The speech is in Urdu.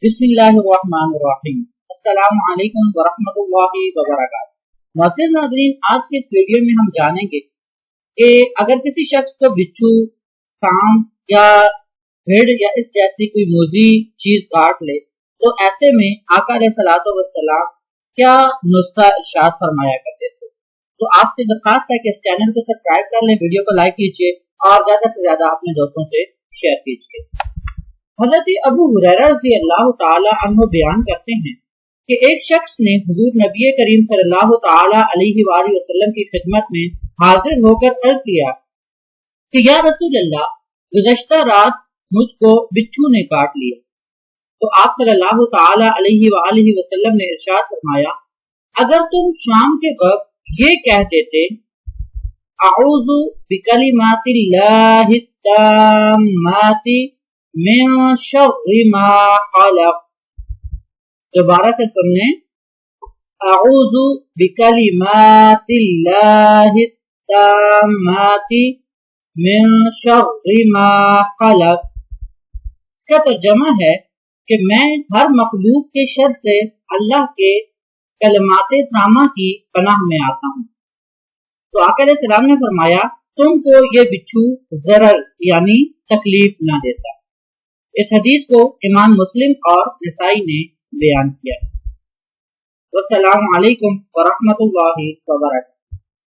بسم اللہ الرحمن الرحیم۔ السلام علیکم ورحمۃ اللہ وبرکاتہ۔ معزز ناظرین، آج کے اس ویڈیو میں ہم جانیں گے کہ اگر کسی شخص کو بچھو، سانپ یا بھیڑ یا اس جیسی کوئی موذی چیز کاٹ لے تو ایسے میں آقا علیہ الصلوۃ والسلام کیا نسخہ ارشاد فرمایا کرتے تھے۔ تو آپ سے درخواست ہے کہ اس چینل کو سبسکرائب کر لیں، ویڈیو کو لائک کیجیے اور زیادہ سے زیادہ اپنے دوستوں سے شیئر کیجیے۔ حضرت ابو ہریرہ رضی اللہ تعالی عنہ بیان کرتے ہیں کہ ایک شخص نے حضور نبی کریم صلی اللہ تعالی علیہ وآلہ وسلم کی خدمت میں حاضر ہو کر عرض کیا کہ یا رسول اللہ، گزشتہ رات مجھ کو بچھو نے کاٹ لیا۔ تو آپ صلی اللہ تعالی علیہ وآلہ وسلم نے ارشاد فرمایا، اگر تم شام کے وقت یہ کہہ دیتے اعوذ بکلمات اللہ التامات من شر ما خلق، دوبارہ سے سننے، اعوذ بکلمات اللہ التامات من شر ما خلق، اس کا ترجمہ ہے کہ میں ہر مخلوق کے شر سے اللہ کے کلمات تامہ کی پناہ میں آتا ہوں۔ تو آقا علیہ السلام نے فرمایا، تم کو یہ بچھو ضرر یعنی تکلیف نہ دیتا۔ اس حدیث کو امام مسلم اور نسائی نے بیان کیا۔ والسلام علیکم ورحمۃ اللہ وبرکاتہ۔